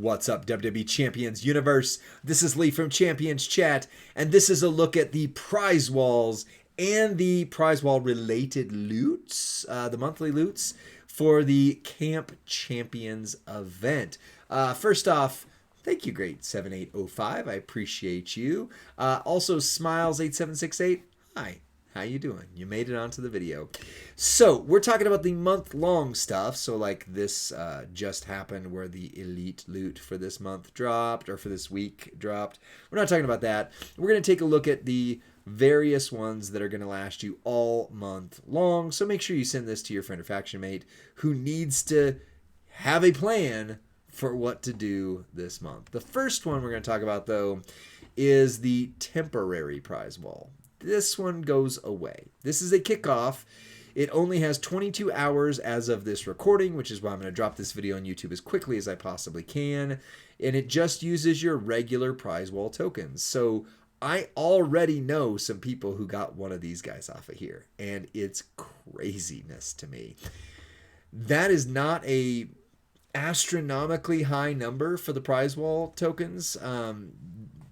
What's up, WWE Champions Universe? This is Lee from Champions Chat, and this is a look at the prize walls and the prize wall related loots, the monthly loots for the Camp Champions event. First off, thank you, Great 7805. I appreciate you. Also, Smiles 8768. Hi. How you doing? You made it onto the video. So we're talking about the month-long stuff. So like this just happened where the elite loot for this month dropped or for this week dropped. We're not talking about that. We're going to take a look at the various ones that are going to last you all month long. So make sure you send this to your friend or faction mate who needs to have a plan for what to do this month. The first one we're going to talk about, though, is the temporary prize wall. This one goes away. This is a kickoff. It only has 22 hours as of this recording, which is why I'm going to drop this video on YouTube as quickly as I possibly can. And it just uses your regular prize wall tokens. So I already know some people who got one of these guys off of here. And it's craziness to me. That is not a astronomically high number for the prize wall tokens.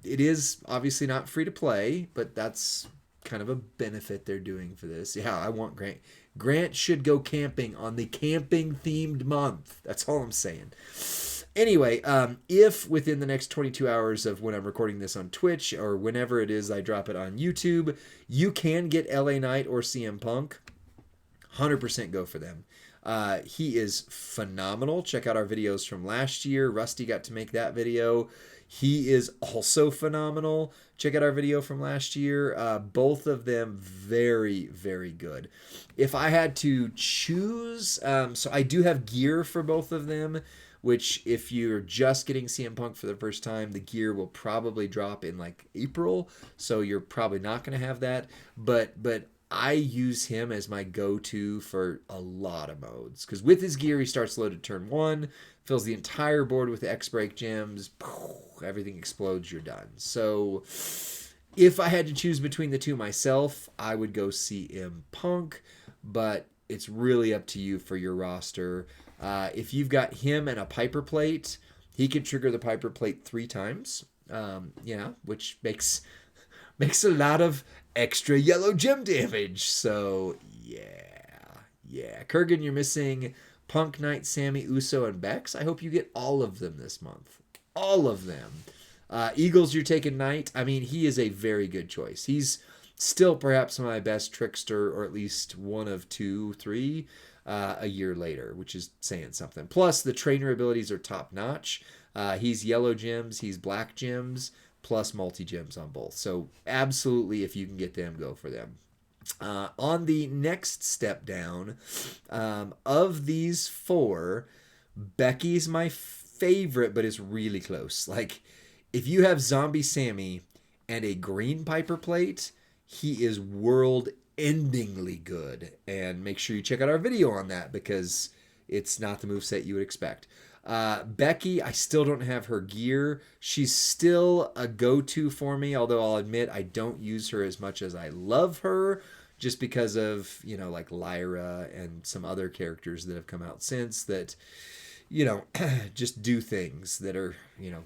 It is obviously not free to play, but that's kind of a benefit they're doing for this. Yeah, I want Grant. Grant should go camping on the camping themed month. That's all I'm saying. Anyway, if within the next 22 hours of when I'm recording this on Twitch or whenever it is I drop it on YouTube, you can get LA Knight or CM Punk, 100% go for them. He is phenomenal. Check out our videos from last year. Rusty got to make that video. He is also phenomenal. Check out our video from last year. Both of them very, very good. If I had to choose, so I do have gear for both of them, which if you're just getting CM Punk for the first time, the gear will probably drop in like April. So you're probably not going to have that. But I use him as my go-to for a lot of modes. Because with his gear, he starts loaded turn 1, fills the entire board with X-Break gems, everything explodes, you're done. So if I had to choose between the two myself, I would go CM Punk, but it's really up to you for your roster. If you've got him and a Piper Plate, he can trigger the Piper Plate 3 times, which makes a lot of extra yellow gem damage. So, yeah. Kurgan, you're missing Punk, Knight, Sammy, Uso, and Bex. I hope you get all of them this month. All of them. Eagles, you're taking Knight. I mean, he is a very good choice. He's still perhaps my best trickster, or at least one of 2, 3 a year later, which is saying something. Plus, the trainer abilities are top-notch. He's yellow gems. He's black gems. Plus multi-gems on both. So absolutely, if you can get them, go for them. On the next step down, of these 4, Becky's my favorite, but it's really close. Like, if you have Zombie Sammy and a green Piper Plate, he is world-endingly good. And make sure you check out our video on that because it's not the moveset you would expect. Becky, I still don't have her gear. She's still a go-to for me, although I'll admit I don't use her as much as I love her, just because of, like Lyra and some other characters that have come out since that, just do things that are,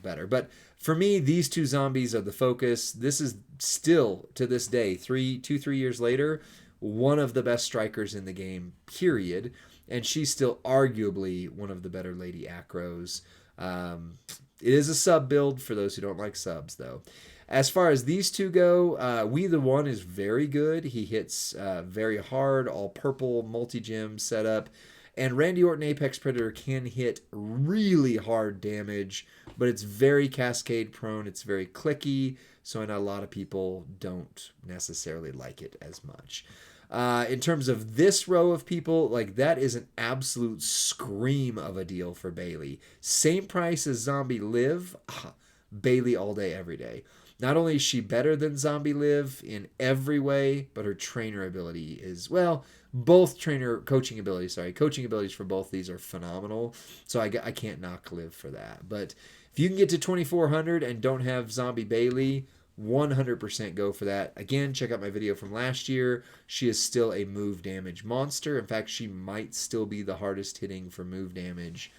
better. But for me, these 2 zombies are the focus. This is still, to this day, 3 years later, one of the best strikers in the game, period. And she's still arguably one of the better Lady Acros. It is a sub build for those who don't like subs, though. As far as these 2 go, We the One is very good. He hits very hard, all purple, multi-gem setup. And Randy Orton Apex Predator can hit really hard damage, but it's very cascade prone. It's very clicky, so I know a lot of people don't necessarily like it as much. In terms of this row of people, like that is an absolute scream of a deal for Bayley. Same price as Zombie Liv. Bayley all day, every day. Not only is she better than Zombie Liv in every way, but her trainer ability is, both coaching abilities for both these are phenomenal. So I can't knock Liv for that. But if you can get to 2,400 and don't have Zombie Bayley, 100% go for that. Again, check out my video from last year. She is still a move damage monster. In fact, she might still be the hardest hitting for move damage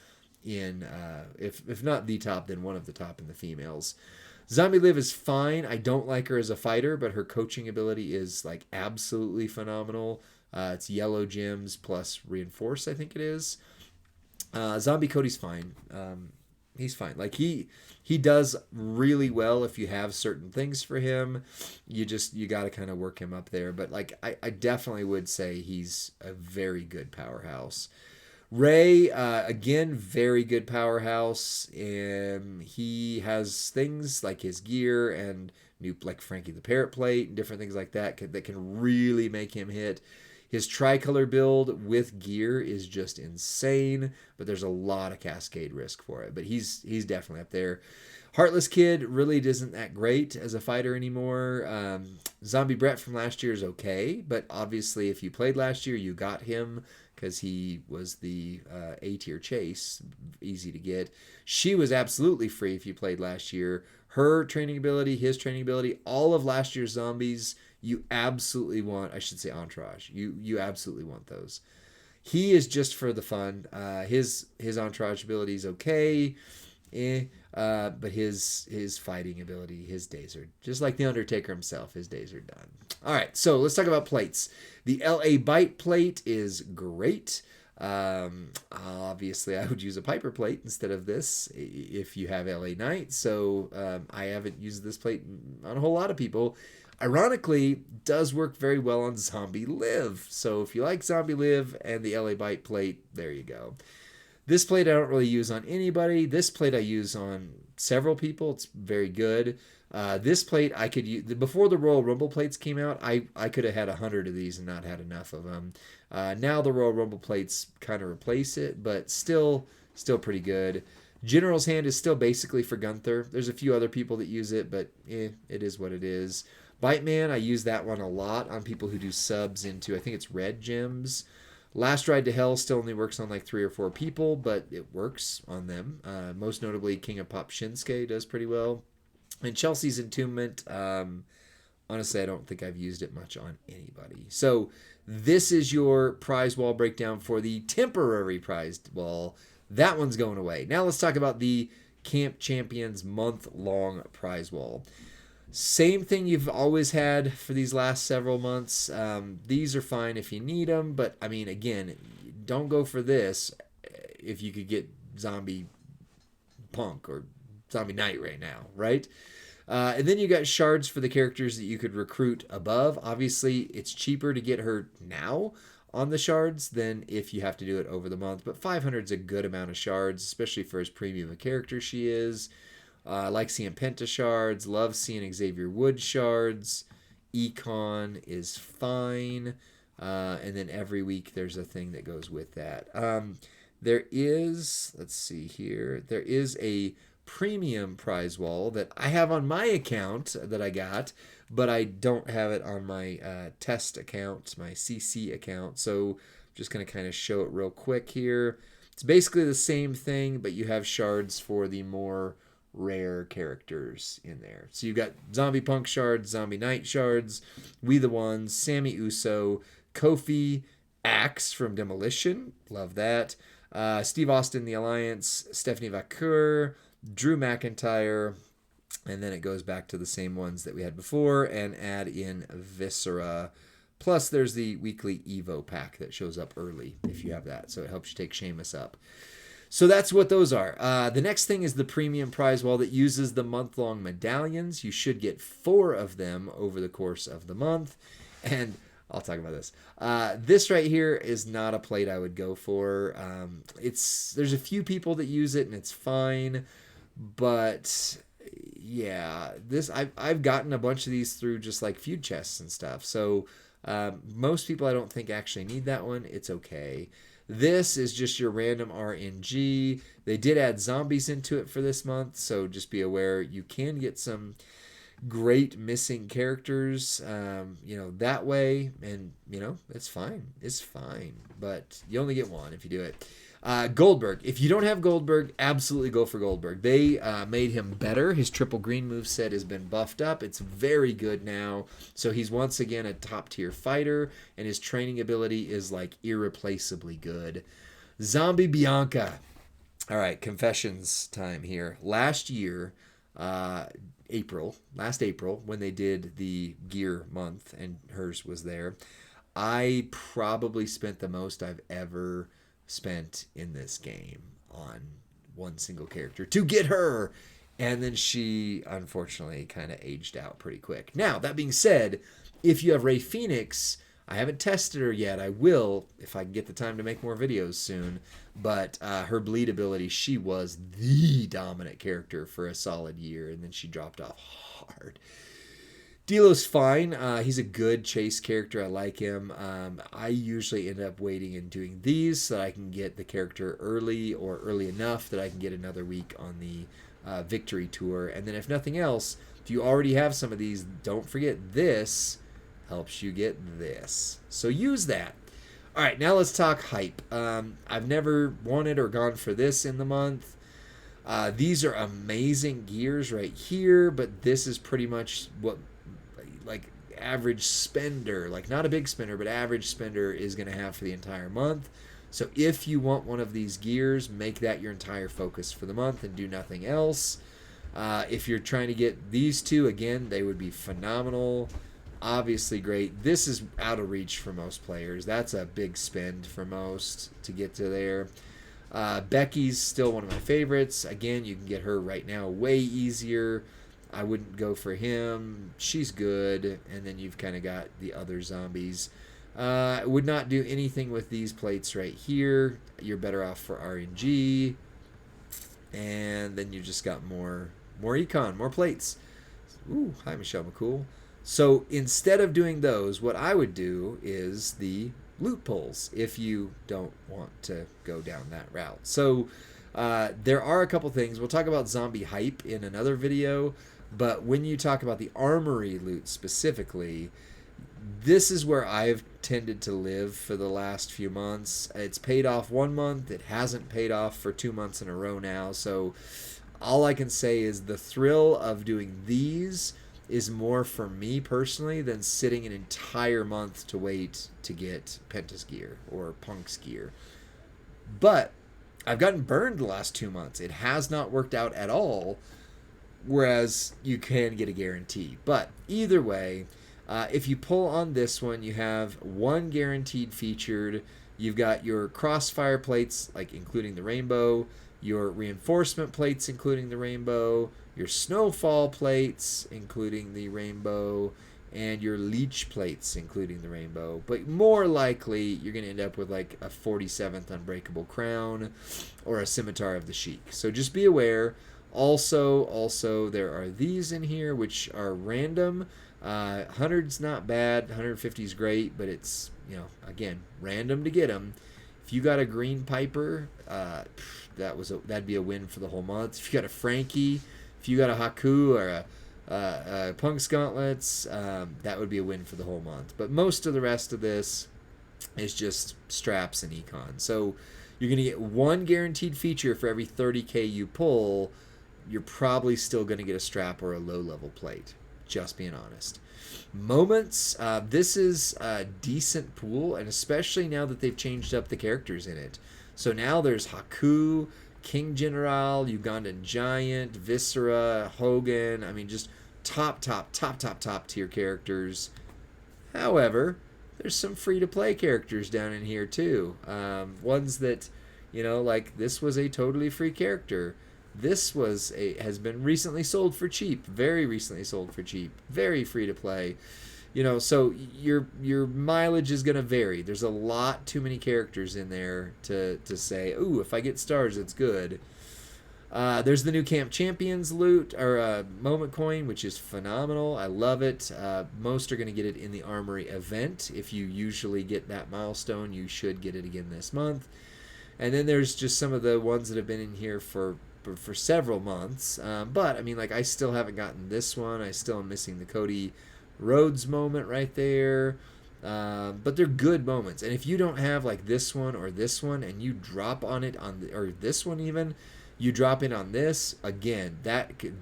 in if not the top, then one of the top in the females. Zombie Liv is fine. I don't like her as a fighter, but her coaching ability is like absolutely phenomenal. It's yellow gems plus reinforce, I think it is. Zombie Cody's fine. He's fine. Like he does really well if you have certain things for him. You got to kind of work him up there. But like I definitely would say he's a very good powerhouse. Ray, again, very good powerhouse. He has things like his gear and new, like Frankie the Parrot Plate and different things like that that can really make him hit. His tricolor build with gear is just insane, but there's a lot of cascade risk for it. But he's definitely up there. Heartless Kid really isn't that great as a fighter anymore. Zombie Brett from last year is okay, but obviously if you played last year, you got him because he was the A-tier chase, easy to get. She was absolutely free if you played last year. Her training ability, his training ability, all of last year's zombies, you absolutely want, I should say entourage. You absolutely want those. He is just for the fun. His entourage ability is okay. But his fighting ability, his days are just like the Undertaker himself. His days are done. All right, so let's talk about plates. The LA Bite plate is great. Obviously, I would use a Piper plate instead of this if you have LA Knight. So I haven't used this plate on a whole lot of people. Ironically, does work very well on Zombie Liv. So if you like Zombie Liv and the LA Bite plate, there you go. This plate I don't really use on anybody. This plate I use on several people. It's very good. This plate I could use before the Royal Rumble plates came out. I could have had 100 of these and not had enough of them. Now the Royal Rumble plates kind of replace it, but still pretty good. General's Hand is still basically for Gunther. There's a few other people that use it, but it is what it is. Bite Man, I use that one a lot on people who do subs into, I think it's red gems. Last Ride to Hell still only works on like 3 or 4 people, but it works on them. Most notably, King of Pop Shinsuke does pretty well. And Chelsea's Entombment, honestly, I don't think I've used it much on anybody. So this is your prize wall breakdown for the temporary prize wall. That one's going away. Now let's talk about the Camp Champions month-long prize wall. Same thing you've always had for these last several months. These are fine if you need them, but I mean, again, don't go for this if you could get Zombie Punk or Zombie Knight right now, right? And then you got shards for the characters that you could recruit above. Obviously, it's cheaper to get her now on the shards than if you have to do it over the month, but 500 is a good amount of shards, especially for as premium a character she is. I like seeing Penta shards. Love seeing Xavier Woods shards. Econ is fine. And then every week there's a thing that goes with that. There is, let's see here. There is a premium prize wall that I have on my account that I got, but I don't have it on my test account, my CC account. So I'm just going to kind of show it real quick here. It's basically the same thing, but you have shards for the more rare characters in there. So you've got Zombie Punk shards, Zombie Knight shards, We the Ones, Sammy Uso, Kofi, Axe from Demolition, love that, Steve Austin, The Alliance, Stephanie Vaquer, Drew McIntyre, and then it goes back to the same ones that we had before and add in Viscera. Plus there's the weekly Evo pack that shows up early if you have that, so it helps you take Sheamus up. So that's what those are. The next thing is the premium prize wall that uses the month-long medallions. You should get 4 of them over the course of the month. And I'll talk about this. This right here is not a plate I would go for. There's a few people that use it and it's fine. But yeah, I've gotten a bunch of these through just like feud chests and stuff. So most people I don't think actually need that one. It's okay. This is just your random RNG. They did add zombies into it for this month, so just be aware you can get some great missing characters, that way, and, it's fine. It's fine, but you only get one if you do it. Goldberg. If you don't have Goldberg, absolutely go for Goldberg. They made him better. His triple green moveset has been buffed up. It's very good now. So he's once again a top-tier fighter, and his training ability is, like, irreplaceably good. Zombie Bianca. All right, confessions time here. Last year, uh, last April, when they did the gear month and hers was there, I probably spent the most I've ever spent in this game on one single character to get her. And then she unfortunately kind of aged out pretty quick. Now, that being said, if you have Ray Phoenix, I haven't tested her yet. I will if I can get the time to make more videos soon. But her bleed ability, she was the dominant character for a solid year, and then she dropped off hard. Delo's fine. He's a good chase character. I like him. I usually end up waiting and doing these so that I can get the character early or early enough that I can get another week on the victory tour. And then if nothing else, if you already have some of these, don't forget this helps you get this. So use that. All right, now let's talk hype. I've never wanted or gone for this in the month. These are amazing gears right here, but this is pretty much what like average spender, like not a big spender, but average spender is going to have for the entire month. So if you want one of these gears, make that your entire focus for the month and do nothing else. If you're trying to get these two, again, they would be phenomenal. Obviously great. This is out of reach for most players. That's a big spend for most to get to there. Becky's still one of my favorites. Again, you can get her right now way easier. I wouldn't go for him. She's good. And then you've kind of got the other zombies. I would not do anything with these plates right here. You're better off for RNG. And then you just got more econ, more plates. Ooh, hi, Michelle McCool. So instead of doing those, what I would do is the loot pulls if you don't want to go down that route. So there are a couple things. We'll talk about zombie hype in another video, but when you talk about the armory loot specifically, this is where I've tended to live for the last few months. It's paid off 1 month. It hasn't paid off for 2 months in a row now. So all I can say is the thrill of doing these is more for me personally than sitting an entire month to wait to get Penta's gear or Punk's gear. But I've gotten burned the last 2 months. It has not worked out at all, whereas you can get a guarantee. But either way, if you pull on this one, you have one guaranteed featured. You've got your crossfire plates, like including the rainbow, your reinforcement plates, including the rainbow, your snowfall plates, including the rainbow, and your leech plates, including the rainbow. But more likely, you're going to end up with like a 47th Unbreakable Crown or a Scimitar of the Sheik. So just be aware. Also, there are these in here, which are random. 100's not bad. 150's great, but it's, again, random to get them. If you got a Green Piper, that'd be a win for the whole month. If you got a Frankie, if you got a Haku or a Punk's Gauntlets, that would be a win for the whole month. But most of the rest of this is just straps and econ. So you're going to get one guaranteed feature for every 30k you pull. You're probably still going to get a strap or a low-level plate. Just being honest. Moments, this is a decent pool, and especially now that they've changed up the characters in it. So now there's Haku, King General, Ugandan Giant, Viscera, Hogan. I mean, just top tier characters. However, there's some free-to-play characters down in here too. Ones that, like this was a totally free character. This has been recently sold for cheap, very recently sold for cheap, very free to play. So your mileage is going to vary. There's a lot too many characters in there to say, ooh, if I get stars, it's good. There's the new Camp Champions loot or moment coin, which is phenomenal. I love it. Most are going to get it in the Armory event. If you usually get that milestone, you should get it again this month. And then there's just some of the ones that have been in here for several months. But, I mean, like, I still haven't gotten this one. I still am missing the Cody Rhodes moment right there. But they're good moments. And if you don't have, like, this one or this one, and you drop on it or this one even, you drop in on this, again,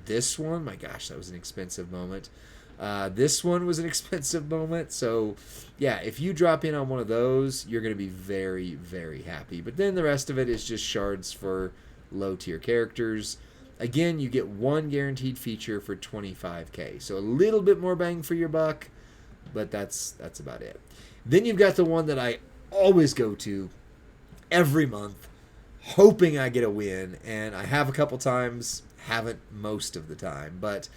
this one, my gosh, that was an expensive moment. This one was an expensive moment. So, yeah, if you drop in on one of those, you're going to be very, very happy. But then the rest of it is just shards for low tier characters. Again, you get one guaranteed feature for 25k, so a little bit more bang for your buck, but that's about it. Then you've got the one that I always go to every month, hoping I get a win, and I have a couple times, haven't most of the time, but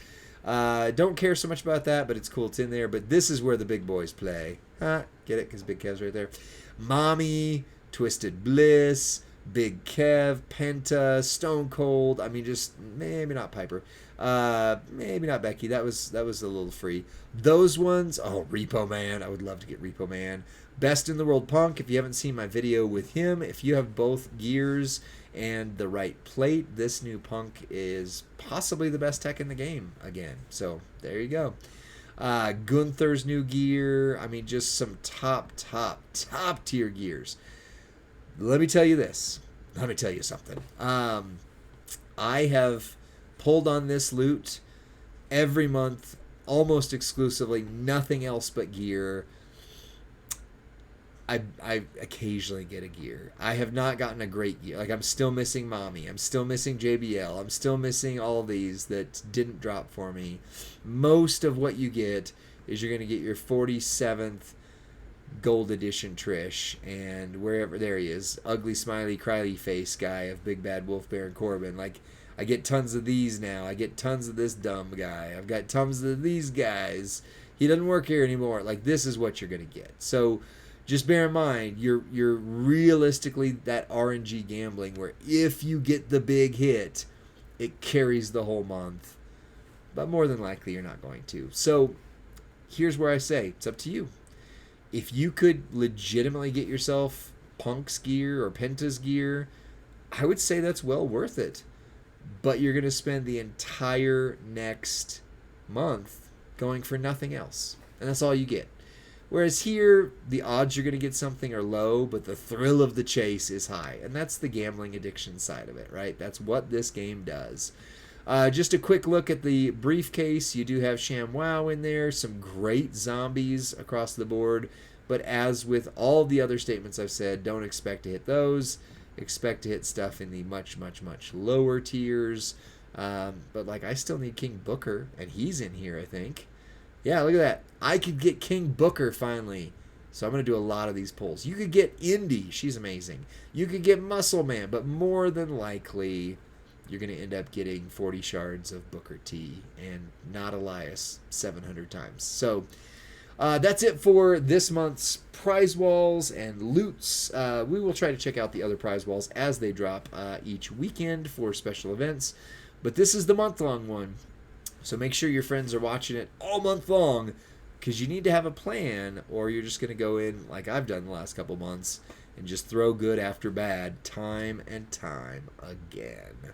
don't care so much about that, but it's cool it's in there. But this is where the big boys play. Get it? Because Big Kev's right there. Mommy, Twisted Bliss, Big Kev, Penta, Stone Cold. I mean, just maybe not Piper. Maybe not Becky. That was a little free. Those ones. Oh, Repo Man. I would love to get Repo Man. Best in the World Punk. If you haven't seen my video with him, if you have both gears and the right plate, this new Punk is possibly the best tech in the game again. So there you go. Gunther's new gear. I mean, just some top tier gears. Let me tell you this. Let me tell you something. I have pulled on this loot every month, almost exclusively, nothing else but gear. I occasionally get a gear. I have not gotten a great gear. Like, I'm still missing Mommy. I'm still missing JBL. I'm still missing all of these that didn't drop for me. Most of what you get is you're going to get your 47th Gold Edition Trish, and wherever, there he is, ugly smiley cryly face guy of Big Bad Wolf Baron Corbin. Like, I get tons of these now. I get tons of this dumb guy. I've got tons of these guys. He doesn't work here anymore. Like, this is what you're going to get. So just bear in mind, you're realistically that RNG gambling where if you get the big hit, it carries the whole month. But more than likely, you're not going to. So here's where I say, it's up to you. If you could legitimately get yourself Punk's gear or Penta's gear, I would say that's well worth it. But you're going to spend the entire next month going for nothing else. And that's all you get. Whereas here, the odds you're going to get something are low, but the thrill of the chase is high. And that's the gambling addiction side of it, right? That's what this game does. Just a quick look at the briefcase. You do have ShamWow in there. Some great zombies across the board. But as with all the other statements I've said, don't expect to hit those. Expect to hit stuff in the much lower tiers. But, like, I still need King Booker, and he's in here, I think. Yeah, look at that. I could get King Booker finally. So I'm going to do a lot of these pulls. You could get Indy. She's amazing. You could get Muscle Man. But more than likely, you're going to end up getting 40 shards of Booker T and not Elias 700 times. So that's it for this month's prize walls and loots. We will try to check out the other prize walls as they drop each weekend for special events. But this is the month-long one. So make sure your friends are watching it all month long, because you need to have a plan, or you're just going to go in like I've done the last couple months and just throw good after bad time and time again.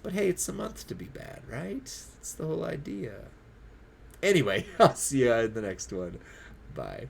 But hey, it's a month to be bad, right? That's the whole idea. Anyway, I'll see you in the next one. Bye.